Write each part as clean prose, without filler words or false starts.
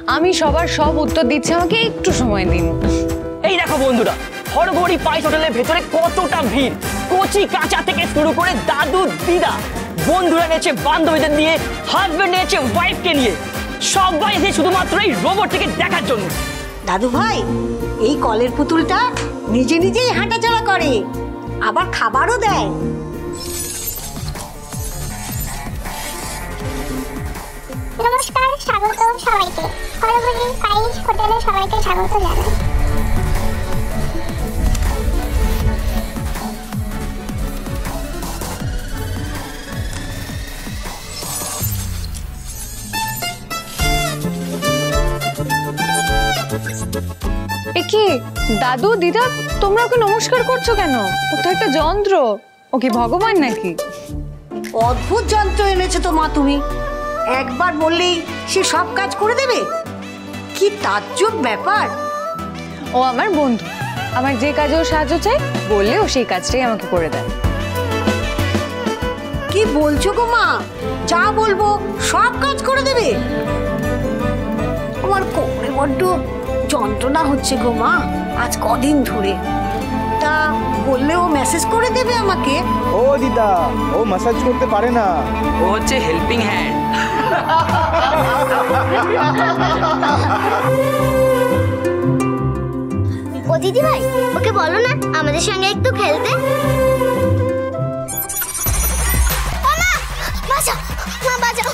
আমি সবার সব উত্তর দিচ্ছি, আমাকে একটু সময় দিন। এই দেখো বন্ধুরা, হরগৌরী পাইস হোটেলের ভেতরে কতটা ভিড়। কচি কাঁচা থেকে শুরু করে দাদু দিদা, বন্ধুরা নিয়েছে বান্ধবীদের নিয়ে, হাজবেন্ড নিয়েছে ওয়াইফকে নিয়ে, সবাই এসে শুধুমাত্র এই রোবটটিকে দেখার জন্য। দাদু ভাই, এই কলের পুতুলটা নিজে নিজেই হাঁটাচলা করে, আবার খাবারও দেয়। নমস্কার, স্বাগত সবাইকে। হরগৌরী পাইস হোটেলে সবাইকে স্বাগত জানাই। কি দাদু দিদা, তোমরা ওকে নমস্কার করছো কেন? ও তো একটা যন্ত্র, ও কি ভগবান নাকি? অদ্ভুত যন্ত্র এনেছো তো মা তুমি, একবার বললেই সে সব কাজ করে দেবে। কি তাজ্জব ব্যাপার। ও আমার বন্ধু, আমার যে কাজেও সাহায্য চাই বললে ও সেই কাজটাই আমাকে করে দেয়। কি বলছো গো মা? যা বলবো সব কাজ করে দেবে? আমার কোমরে বড্ড যন্ত্রণা হচ্ছে গো মা, আজ কদিন ধরে। তা বললে ও মেসেজ করে দেবে আমাকে? ও দিদা, ও ম্যাসাজ করতে পারে না, ও হচ্ছে হেল্পিং হ্যান্ড। ও দিদি ভাই, ওকে বলো না আমাদের সঙ্গে একটু খেলতে। ও মা, বাঁচাও, মা বাঁচাও।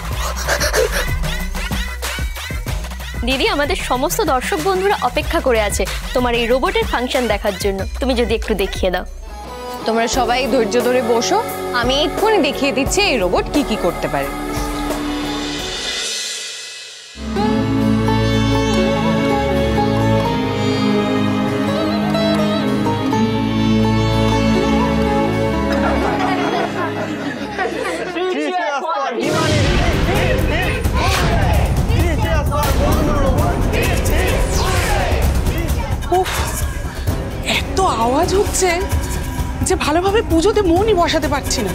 দিদি, আমাদের সমস্ত দর্শক বন্ধুরা অপেক্ষা করে আছে তোমার এই রোবটের ফাংশন দেখার জন্য। তুমি যদি একটু দেখিয়ে দাও। তোমরা সবাই ধৈর্য ধরে বসো, আমি এক্ষুনি দেখিয়ে দিচ্ছি এই রোবট কি কি করতে পারে। এত আওয়াজ হচ্ছে যে ভালোভাবে পুজোতে মনই বসাতে পারছি না।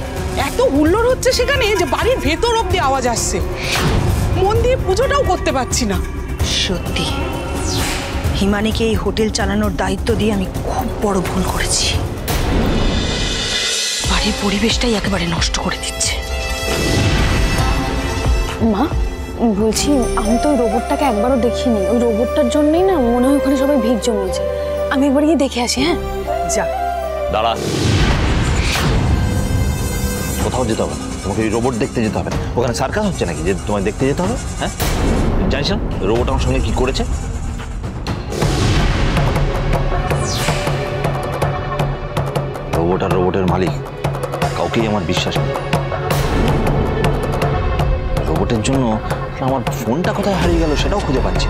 এত হুল্লোড় হচ্ছে সেখানে যে বাড়ির ভেতর অব্দি আওয়াজ আসছে, মন দিয়ে পুজোটাও করতে পারছি না। সত্যি হিমানিকে এই হোটেল চালানোর দায়িত্ব দিয়ে আমি খুব বড় ভুল করেছি। বাড়ির পরিবেশটাই একেবারে নষ্ট করে দিচ্ছে। মা বলছি, আমি তো ওই রোবটটাকে একবারও দেখিনি। ওই রোবটটার জন্যই না মনে হয় ওখানে সবাই ভিড় জমিয়েছে। আমি একবার গিয়ে দেখে আসি। হ্যাঁ যা। দাঁড়া, কোথাও যেতে হবে না, তোমাকে এই রোবট দেখতে যেতে হবে না। ওখানে সার্কাস হচ্ছে নাকি যে তোমায় দেখতে যেতে হবে? হ্যাঁ, জানিস না রোবট আমার সঙ্গে কি করেছে? রোবট আর রোবটের মালিক কাউকেই আমার বিশ্বাস নেই। রোবটের জন্য আমার ফোনটা কোথায় হারিয়ে গেল সেটাও খুঁজে পাচ্ছি।